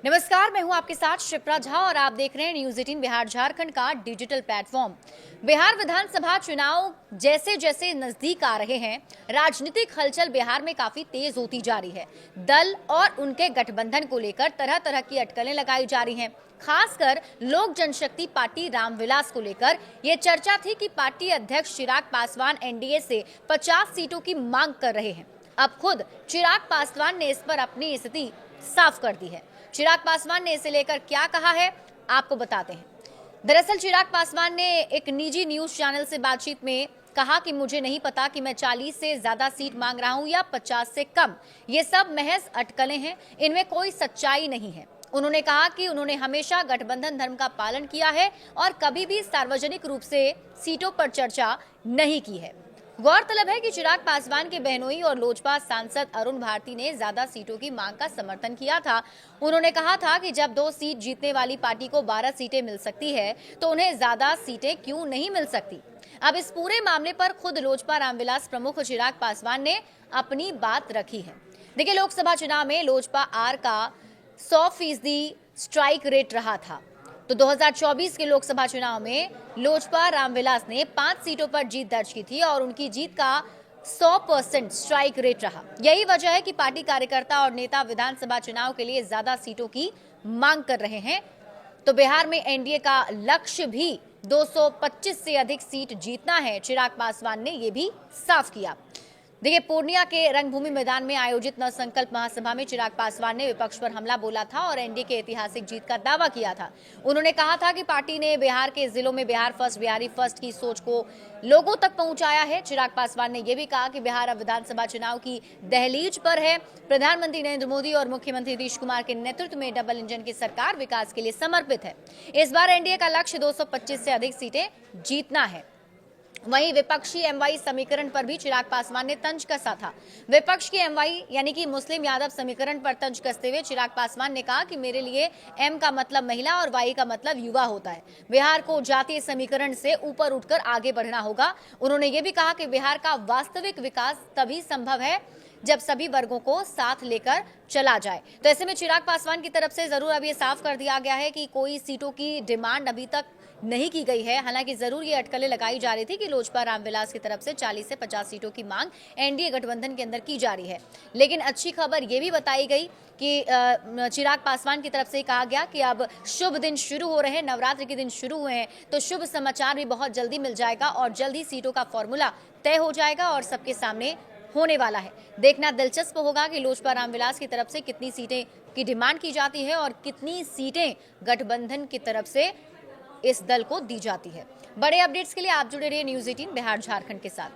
नमस्कार, मैं हूं आपके साथ शिप्रा झा और आप देख रहे हैं न्यूज 18 बिहार झारखंड का डिजिटल प्लेटफॉर्म। बिहार विधानसभा चुनाव जैसे जैसे नजदीक आ रहे हैं, राजनीतिक हलचल बिहार में काफी तेज होती जा रही है। दल और उनके गठबंधन को लेकर तरह तरह की अटकलें लगाई जा रही हैं। खासकर लोक जनशक्ति पार्टी रामविलास को लेकर यह चर्चा थी कि पार्टी अध्यक्ष चिराग पासवान एनडीए से 50 सीटों की मांग कर रहे हैं। अब खुद चिराग पासवान ने इस पर अपनी स्थिति साफ कर दी है। चिराग पासवान ने इसे लेकर क्या कहा है, आपको बताते हैं। दरअसल चिराग पासवान ने एक निजी न्यूज चैनल से बातचीत में कहा कि मुझे नहीं पता कि मैं 40 से ज्यादा सीट मांग रहा हूं या 50 से कम। ये सब महज अटकलें हैं, इनमें कोई सच्चाई नहीं है। उन्होंने कहा कि उन्होंने हमेशा गठबंधन धर्म का पालन किया है और कभी भी सार्वजनिक रूप से सीटों पर चर्चा नहीं की है। गौरतलब है कि चिराग पासवान के बहनोई और लोजपा सांसद अरुण भारती ने ज्यादा सीटों की मांग का समर्थन किया था। उन्होंने कहा था कि जब 2 सीट जीतने वाली पार्टी को 12 सीटें मिल सकती है तो उन्हें ज्यादा सीटें क्यों नहीं मिल सकती। अब इस पूरे मामले पर खुद लोजपा रामविलास प्रमुख चिराग पासवान ने अपनी बात रखी है। देखिए, लोकसभा चुनाव में लोजपा आर का 100% स्ट्राइक रेट रहा था, तो 2024 के लोकसभा चुनाव में लोजपा रामविलास ने 5 सीटों पर जीत दर्ज की थी और उनकी जीत का 100% स्ट्राइक रेट रहा। यही वजह है कि पार्टी कार्यकर्ता और नेता विधानसभा चुनाव के लिए ज्यादा सीटों की मांग कर रहे हैं। तो बिहार में एनडीए का लक्ष्य भी 225 से अधिक सीट जीतना है। चिराग पासवान ने यह भी साफ किया। देखिए, पूर्णिया के रंगभूमि मैदान में आयोजित नवसंकल्प महासभा में चिराग पासवान ने विपक्ष पर हमला बोला था और एनडीए के ऐतिहासिक जीत का दावा किया था। उन्होंने कहा था कि पार्टी ने बिहार के जिलों में बिहार फर्स्ट, बिहारी फर्स्ट की सोच को लोगों तक पहुंचाया है। चिराग पासवान ने यह भी कहा कि बिहार अब विधानसभा चुनाव की दहलीज पर है। प्रधानमंत्री नरेंद्र मोदी और मुख्यमंत्री नीतीश कुमार के नेतृत्व में डबल इंजन की सरकार विकास के लिए समर्पित है। इस बार एनडीए का लक्ष्य 225 से अधिक सीटें जीतना है। वहीं विपक्षी एमवाई समीकरण पर भी चिराग पासवान ने तंज कसा था। विपक्ष की एमवाई यानी कि मुस्लिम यादव समीकरण पर तंज कसते हुए चिराग पासवान ने कहा कि मेरे लिए एम का मतलब महिला और वाई का मतलब युवा होता है। बिहार को जातीय समीकरण से ऊपर उठकर आगे बढ़ना होगा। उन्होंने ये भी कहा कि बिहार का वास्तविक विकास तभी संभव है जब सभी वर्गों को साथ लेकर चला जाए। तो ऐसे में चिराग पासवान की तरफ से जरूर अब ये साफ कर दिया गया है कि कोई सीटों की डिमांड अभी तक नहीं की गई है। हालांकि जरूर ये अटकलें लगाई जा रही थी कि लोजपा रामविलास की तरफ से 40 से 50 सीटों की मांग एनडीए गठबंधन के अंदर की जा रही है। लेकिन अच्छी खबर ये भी बताई गई कि चिराग पासवान की तरफ से कहा गया कि अब शुभ दिन शुरू हो रहे हैं, नवरात्रि के दिन शुरू हुए हैं, तो शुभ समाचार भी बहुत जल्दी मिल जाएगा और जल्द ही सीटों का फॉर्मूला तय हो जाएगा और सबके सामने होने वाला है। देखना दिलचस्प होगा कि लोजपा रामविलास की तरफ से कितनी सीटें की डिमांड की जाती है और कितनी सीटें गठबंधन की तरफ से इस दल को दी जाती है। बड़े अपडेट्स के लिए आप जुड़े रहिए न्यूज 18 बिहार झारखंड के साथ।